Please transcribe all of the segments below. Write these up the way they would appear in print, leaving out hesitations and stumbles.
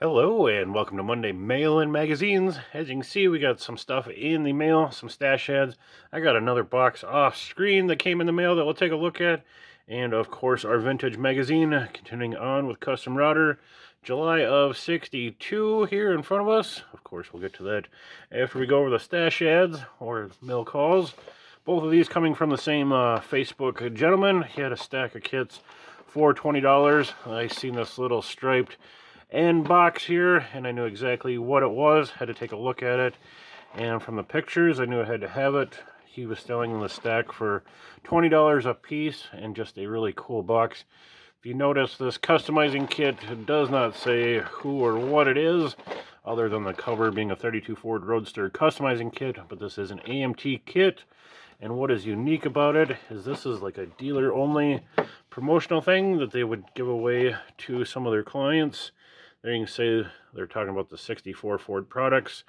Hello and welcome to Monday Mail-In Magazines. As you can see, we got some stuff in the mail, some stash ads. I got another box off screen that came in the mail that we'll take a look at. And of course, our vintage magazine, continuing on with Custom Router, July of '62 here in front of us. Of course, we'll get to that after we go over the stash ads or mail calls. Both of these coming from the same Facebook gentleman. He had a stack of kits for $20. I seen this little striped end box here, and I knew exactly what it was. Had to take a look at it, and from the pictures I knew I had to have it. He was selling the stack for $20 a piece, and just a really cool box. If you notice, this customizing kit does not say who or what it is, other than the cover being a 32 Ford Roadster customizing kit, but this is an AMT kit. And what is unique about it is this is like a dealer only promotional thing that they would give away to some of their clients. There you can say they're talking about the '64 Ford products.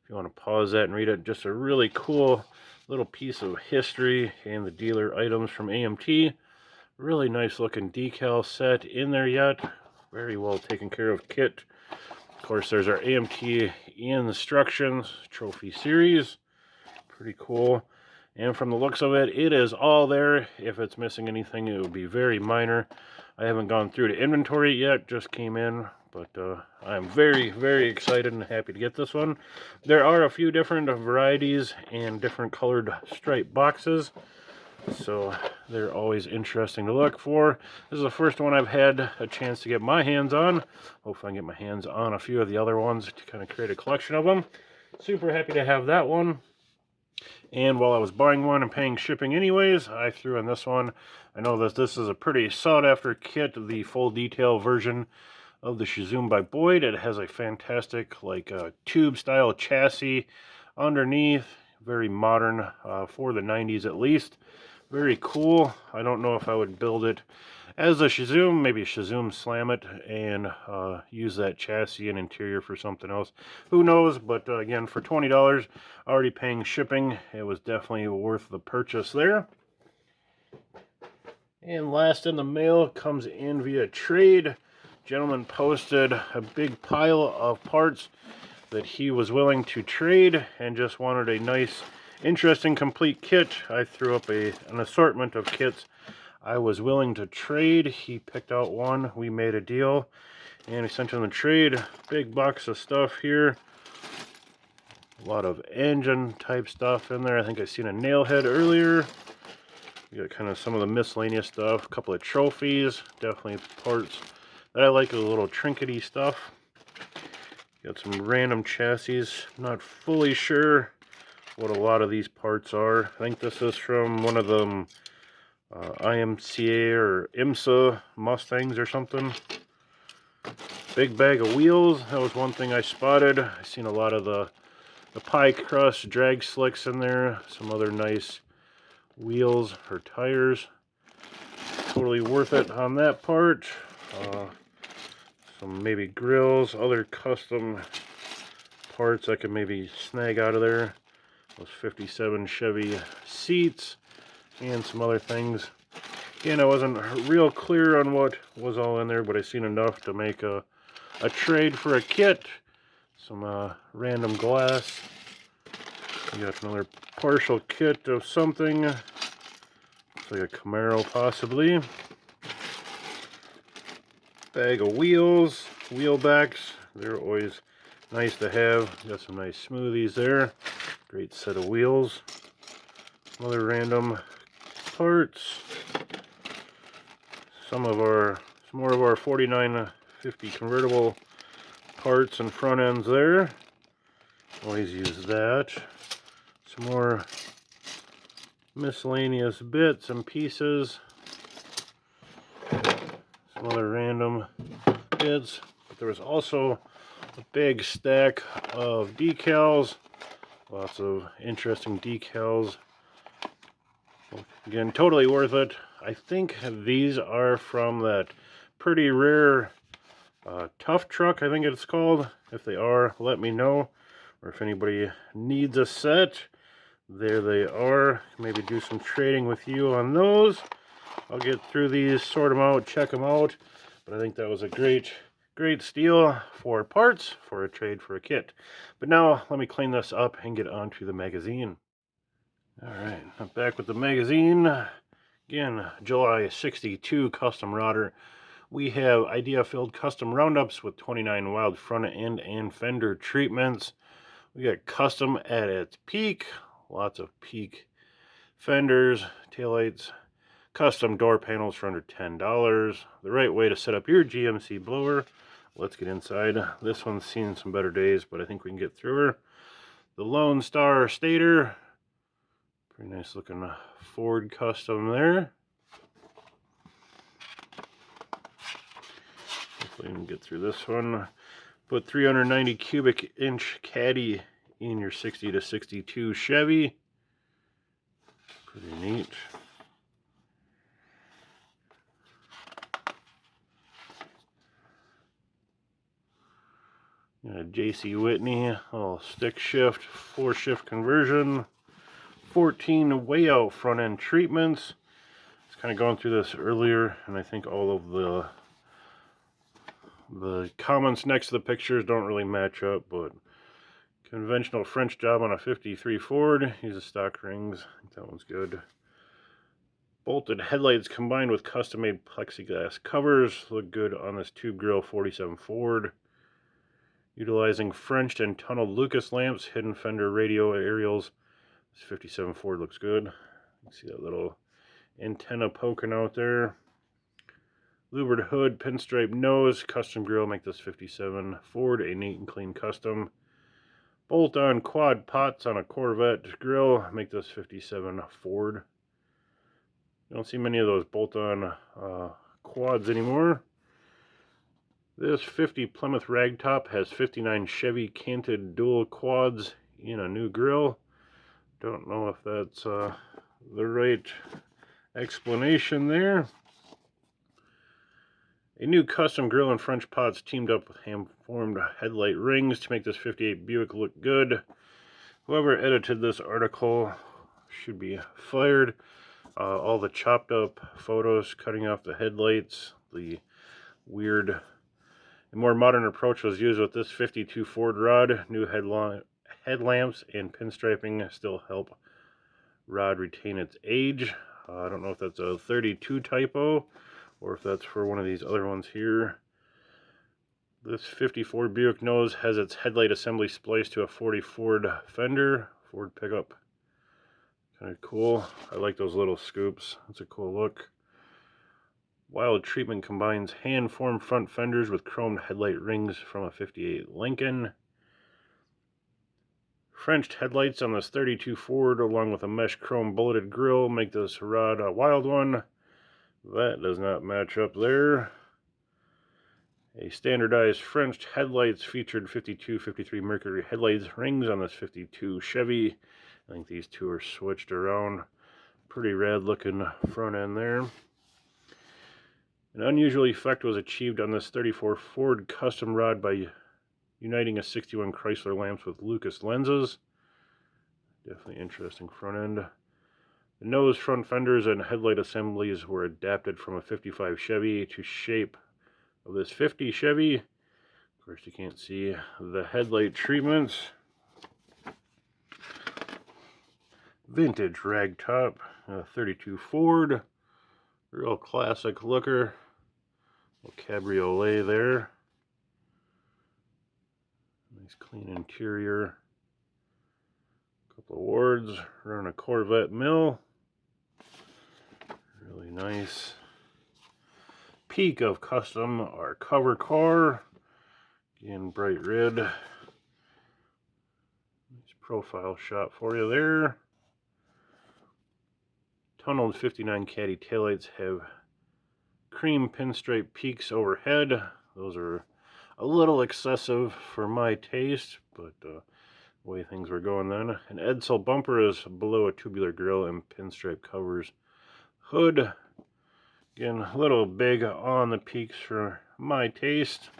If you want to pause that and read it, just a really cool little piece of history and the dealer items from AMT. Really nice looking decal set in there yet. Very well taken care of kit. Of course, there's our AMT instructions trophy series. Pretty cool. And from the looks of it, it is all there. If it's missing anything, it would be very minor. I haven't gone through the inventory yet, just came in. But I'm very, very excited and happy to get this one. There are a few different varieties and different colored stripe boxes, so they're always interesting to look for. This is the first one I've had a chance to get my hands on. Hopefully I can get my hands on a few of the other ones to kind of create a collection of them. Super happy to have that one. And while I was buying one and paying shipping anyways, I threw in this one. I know that this is a pretty sought after kit, the full detail version of the Shazoom by Boyd. It has a fantastic tube style chassis underneath, very modern for the 90s at least. Very cool. I don't know if I would build it as a Shazoom, maybe Shazoom slam it and use that chassis and interior for something else. Who knows, but again, for $20, already paying shipping, it was definitely worth the purchase there. And last in the mail comes in via trade. Gentleman posted a big pile of parts that he was willing to trade and just wanted a nice, interesting, complete kit. I threw up an assortment of kits I was willing to trade. He picked out one. We made a deal, and he sent in the trade. Big box of stuff here. A lot of engine type stuff in there. I think I seen a nail head earlier. We got kind of some of the miscellaneous stuff. A couple of trophies. Definitely parts that I like, a little trinkety stuff. Got some random chassis. Not fully sure what a lot of these parts are. I think this is from one of them IMCA or IMSA Mustangs or something. Big bag of wheels. That was one thing I spotted. I seen a lot of the pie crust drag slicks in there. Some other nice wheels or tires. Totally worth it on that part. Some maybe grills, other custom parts I could maybe snag out of there. Those 57 Chevy seats and some other things. Again, I wasn't real clear on what was all in there, but I seen enough to make a trade for a kit. Some random glass. We got another partial kit of something. Looks like a Camaro possibly. Bag of wheels, wheel backs. They're always nice to have. Got some nice smoothies there. Great set of wheels. Some other random parts. Some more of our 4950 convertible parts and front ends there. Always use that. Some more miscellaneous bits and pieces. Some other random bits. But there was also a big stack of decals. Lots of interesting decals. Again, totally worth it. I think these are from that pretty rare Tough Truck, I think it's called. If they are, let me know. Or if anybody needs a set, there they are. Maybe do some trading with you on those. I'll get through these, sort them out, check them out. But I think that was a great Great steal for parts for a trade for a kit. But now let me clean this up and get onto the magazine. Alright, I'm back with the magazine. Again, July 62 custom rodder. We have idea-filled custom roundups with 29 wild front end and fender treatments. We got custom at its peak. Lots of peak fenders, taillights, custom door panels for under $10. The right way to set up your GMC blower. Let's get inside. This one's seen some better days, but I think we can get through her. The Lone Star stator. Pretty nice looking Ford custom there. Hopefully we can get through this one. Put 390 cubic inch caddy in your 60 to 62 Chevy. Pretty neat. JC Whitney, little stick shift, 4-shift conversion, 14 way out front end treatments. It's kind of going through this earlier, and I think all of the comments next to the pictures don't really match up, but conventional French job on a 53 Ford. Uses stock rings. I think that one's good. Bolted headlights combined with custom-made plexiglass covers look good on this tube grill 47 Ford. Utilizing Frenched and tunneled Lucas lamps, hidden fender radio aerials. This 57 Ford looks good. You can see that little antenna poking out there. Louvered hood, pinstripe nose, custom grill make this 57 Ford a neat and clean custom. Bolt-on quad pots on a Corvette grill make this 57 Ford. You don't see many of those bolt-on quads anymore. This 50 Plymouth Ragtop has 59 Chevy canted dual quads in a new grill. Don't know if that's the right explanation there. A new custom grill and French pots teamed up with hand-formed headlight rings to make this 58 Buick look good. Whoever edited this article should be fired. All the chopped up photos cutting off the headlights, the weird a more modern approach was used with this 52 Ford rod. New headlamps and pinstriping still help rod retain its age. I don't know if that's a 32 typo or if that's for one of these other ones here. This 54 Buick nose has its headlight assembly spliced to a 40 Ford fender. Ford pickup. Kind of cool. I like those little scoops. That's a cool look. Wild treatment combines hand-formed front fenders with chromed headlight rings from a 58 Lincoln. Frenched headlights on this 32 Ford along with a mesh chrome bulleted grille make this rod a wild one. That does not match up there. A standardized Frenched headlights featured 52, 53 Mercury headlights rings on this 52 Chevy. I think these two are switched around. Pretty rad looking front end there. An unusual effect was achieved on this 34 Ford custom rod by uniting a 61 Chrysler lamps with Lucas lenses. Definitely interesting front end. The nose, front fenders, and headlight assemblies were adapted from a 55 Chevy to shape of this 50 Chevy. Of course, you can't see the headlight treatments. Vintage ragtop, 32 Ford. Real classic looker. Little cabriolet there. Nice clean interior. Couple of awards. Running a Corvette mill. Really nice. Peak of custom, our cover car. Again, bright red. Nice profile shot for you there. Tunneled 59 Caddy taillights have cream pinstripe peaks overhead. Those are a little excessive for my taste, but the way things were going then. An Edsel bumper is below a tubular grill and pinstripe covers hood. Again, a little big on the peaks for my taste.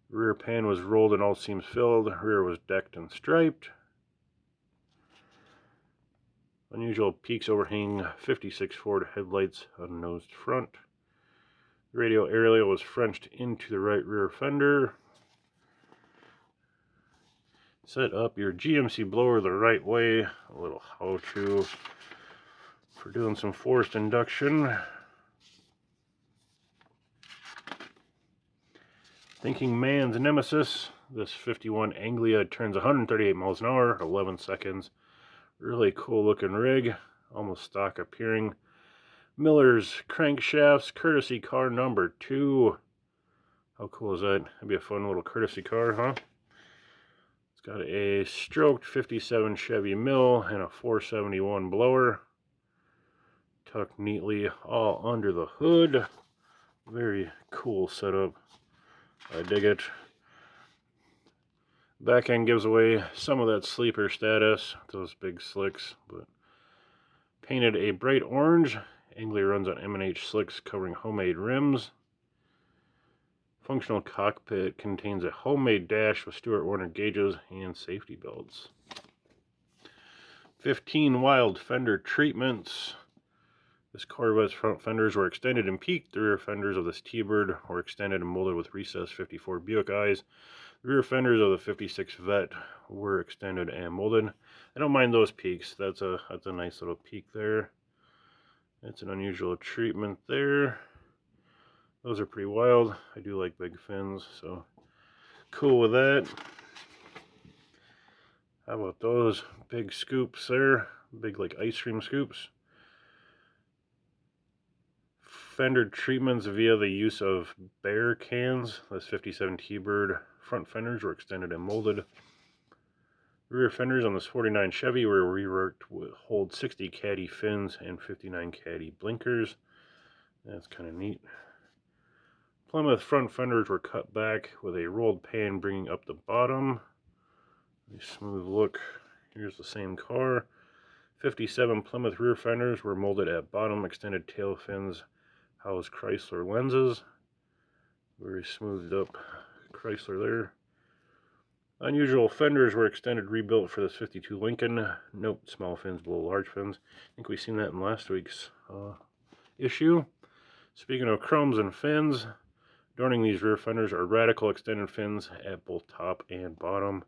Rear pan was rolled and all seams filled. Rear was decked and striped. Unusual peaks overhang 56 Ford headlights on nosed front. Radio aerial was Frenched into the right rear fender. Set up your GMC blower the right way. A little how-to for doing some forced induction. Thinking man's nemesis. This 51 Anglia turns 138 miles an hour, 11 seconds. Really cool looking rig. Almost stock appearing. Miller's crankshafts, courtesy car number 2. How cool is that? That'd be a fun little courtesy car, huh? It's got a stroked 57 Chevy mill and a 471 blower. Tucked neatly all under the hood. Very cool setup. I dig it. Back end gives away some of that sleeper status, those big slicks, but painted a bright orange. Anglia runs on M&H slicks covering homemade rims. Functional cockpit contains a homemade dash with Stewart Warner gauges and safety belts. 15 wild fender treatments. This Corvette's front fenders were extended and peaked. The rear fenders of this T-Bird were extended and molded with recessed 54 Buick eyes. The rear fenders of the 56 Vet were extended and molded. I don't mind those peaks. That's a nice little peak there. It's an unusual treatment there. Those are pretty wild. I do like big fins, so cool with that. How about those big scoops there? Big like ice cream scoops. Fender treatments via the use of bear cans. This 57 T-Bird front fenders were extended and molded. Rear fenders on this 49 Chevy were reworked with hold 60 caddy fins and 59 caddy blinkers. That's kind of neat. Plymouth front fenders were cut back with a rolled pan bringing up the bottom. A smooth look. Here's the same car. 57 Plymouth rear fenders were molded at bottom. Extended tail fins house Chrysler lenses. Very smoothed up Chrysler there. Unusual fenders were extended, rebuilt for this 52 Lincoln. Nope, small fins below large fins. I think we've seen that in last week's issue. Speaking of chromes and fins, adorning these rear fenders are radical extended fins at both top and bottom.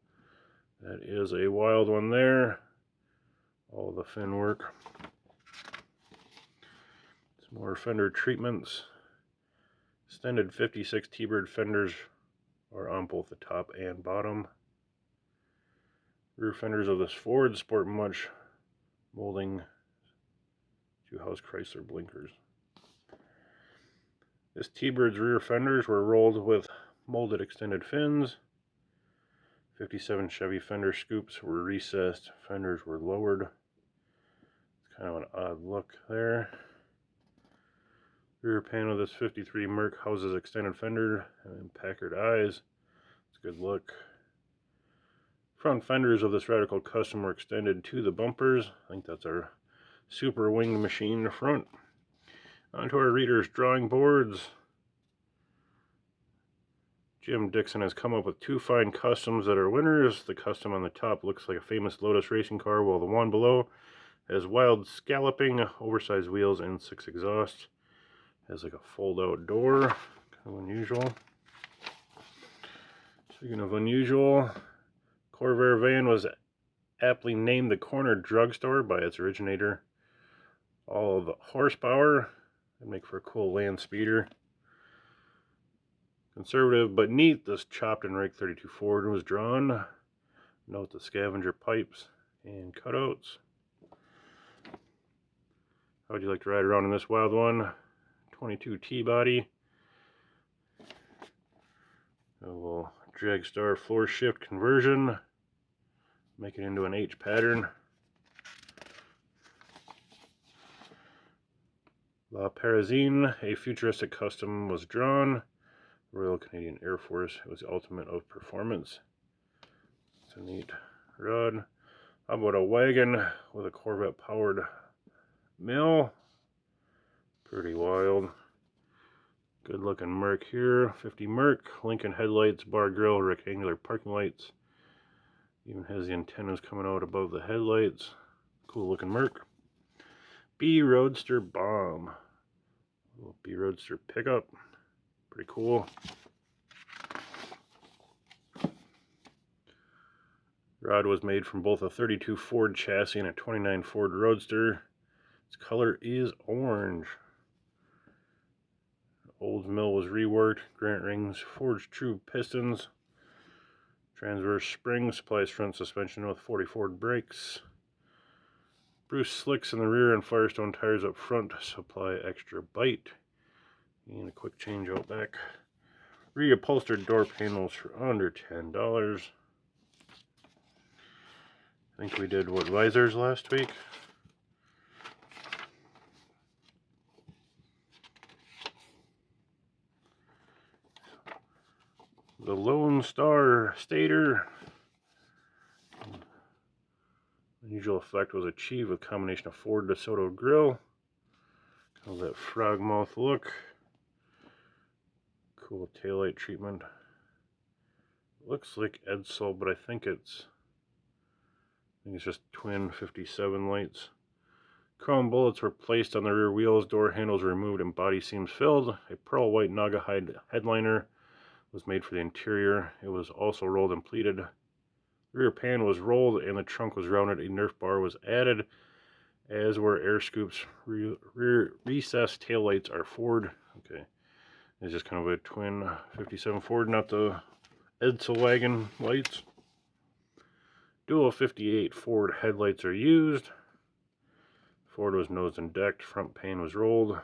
That is a wild one there. All the fin work. Some more fender treatments. Extended 56 T-Bird fenders are on both the top and bottom. Rear fenders of this Ford sport much molding to house Chrysler blinkers. This T-Bird's rear fenders were rolled with molded extended fins. 57 Chevy fender scoops were recessed. Fenders were lowered. It's kind of an odd look there. Rear panel of this 53 Merc houses extended fender and Packard eyes. It's a good look. Front fenders of this Radical Custom were extended to the bumpers. I think that's our super wing machine front. Onto our reader's drawing boards. Jim Dixon has come up with 2 fine customs that are winners. The custom on the top looks like a famous Lotus racing car, while the one below has wild scalloping, oversized wheels, and 6 exhausts. Has like a fold-out door. Kind of unusual. Speaking of unusual, Corvair van was aptly named the corner drugstore by its originator. All of the horsepower would make for a cool land speeder. Conservative but neat, this chopped and raked 32 Ford was drawn. Note the scavenger pipes and cutouts. How would you like to ride around in this wild one? 22 T-body. A little Dragstar floor shift conversion. Make it into an H pattern. La Parisine, a futuristic custom, was drawn. Royal Canadian Air Force, it was the ultimate of performance. It's a neat rod. How about a wagon with a Corvette powered mill? Pretty wild. Good looking Merc here. 50 Merc, Lincoln headlights, bar grill, rectangular parking lights. Even has the antennas coming out above the headlights. Cool looking Merc. B Roadster Bomb. Little B Roadster pickup. Pretty cool. Rod was made from both a 32 Ford chassis and a 29 Ford Roadster. Its color is orange. Old mill was reworked. Granite rings, forged true pistons. Transverse springs, supplies front suspension with 40 Ford brakes. Bruce slicks in the rear and Firestone tires up front supply extra bite. And a quick change out back. Reupholstered door panels for under $10. I think we did, what, visors last week? The Lone Star Stator. Unusual effect was achieved with a combination of Ford DeSoto grill. Kind of that frog mouth look. Cool taillight treatment. Looks like Edsel, but I think it's just twin 57 lights. Chrome bullets were placed on the rear wheels, door handles removed, and body seams filled. A pearl white Naugahyde headliner was made for the interior. It was also rolled and pleated. The rear pan was rolled and the trunk was rounded. A Nerf bar was added, as were air scoops. Rear recessed taillights are Ford. Okay, it's just kind of a twin 57 Ford, not the Edsel wagon lights. Dual 58 Ford headlights are used. Ford was nosed and decked. Front pane was rolled.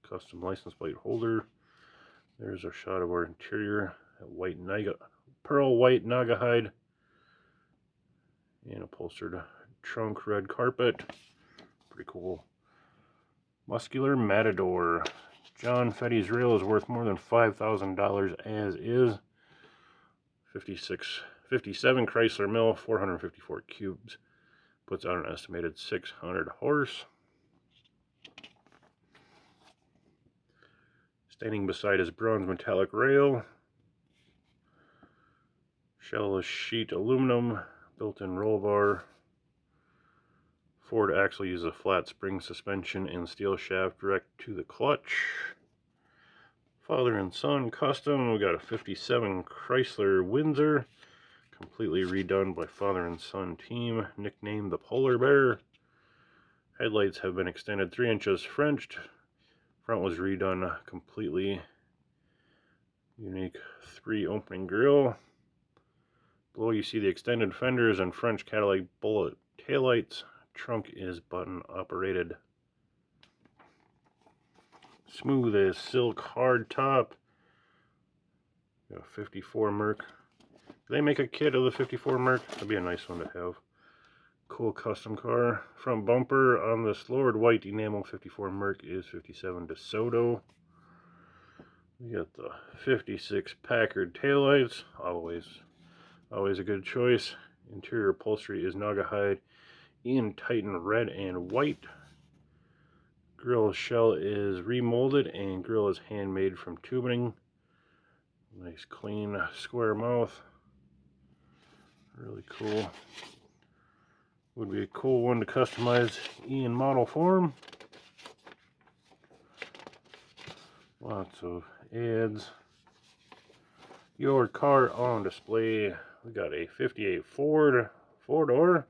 Custom license plate holder. There's a shot of our interior. White pearl white Naugahyde. And upholstered trunk, red carpet. Pretty cool. Muscular Matador. John Fetty's rail is worth more than $5,000 as is. 57 Chrysler mill, 454 cubes. Puts out an estimated 600 horse. Standing beside his bronze metallic rail. Shellless sheet aluminum, built-in roll bar. Ford axle uses a flat spring suspension and steel shaft direct to the clutch. Father and son custom. We got a 57 Chrysler Windsor. Completely redone by father and son team. Nicknamed the Polar Bear. Headlights have been extended 3 inches Frenched. Front was redone completely. Unique 3 opening grille. Below you see the extended fenders and French Cadillac bullet taillights. Trunk is button operated. Smooth as silk hard top. Got a 54 Merc. Do they make a kit of the 54 Merc? That'd be a nice one to have. Cool custom car. Front bumper on this lowered white enamel 54 Merc is 57 DeSoto. We got the 56 Packard taillights. Always a good choice. Interior upholstery is Naugahyde in Titan red and white. Grill shell is remolded and grill is handmade from tubing. Nice clean square mouth. Really cool. Would be a cool one to customize in model form. Lots of ads. Your car on display. We got a 58 Ford 4-door.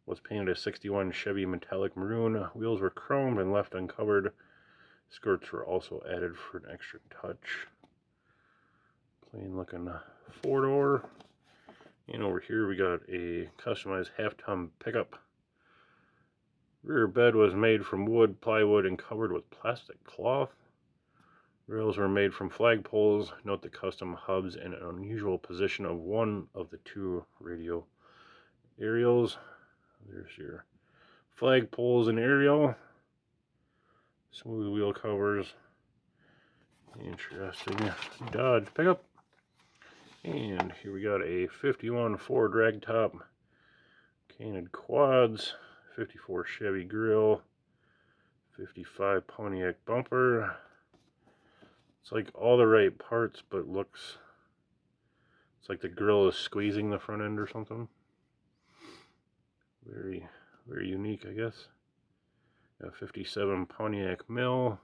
Was painted a 61 Chevy metallic maroon. Wheels were chromed and left uncovered. Skirts were also added for an extra touch. Clean looking 4-door. And over here we got a customized half-ton pickup. Rear bed was made from wood, plywood, and covered with plastic cloth. Rails were made from flagpoles. Note the custom hubs in an unusual position of one of the 2 radio aerials. There's your flagpoles and aerial. Smooth wheel covers. Interesting Dodge pickup. And here we got a 51 Ford ragtop. Canted quads. 54 Chevy grill. 55 Pontiac bumper. It's like all the right parts, but it's like the grill is squeezing the front end or something. Very, very unique, I guess. Got 57 Pontiac mill.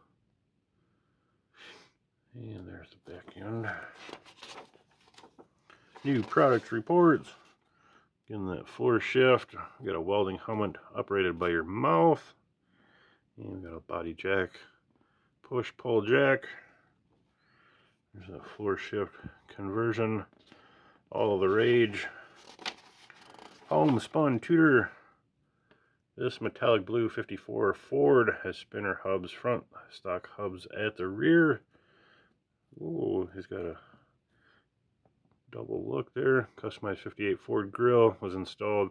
And there's the back end. New product reports. Getting that floor shift. Got a welding helmet operated by your mouth. And we got a body jack, push pull jack. There's a floor shift conversion. All the rage. Homespun Tudor. This metallic blue 54 Ford has spinner hubs front, stock hubs at the rear. Ooh, he's got a double look there. Customized 58 Ford grill was installed,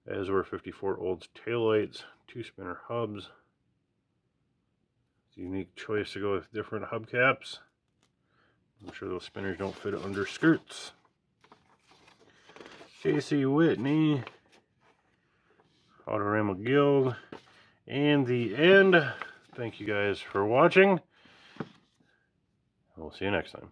as were 54 Old's taillights. 2 spinner hubs. It's a unique choice to go with different hubcaps. I'm sure those spinners don't fit under skirts. Casey Whitney, Autorama Guild, and the end. Thank you guys for watching. We'll see you next time.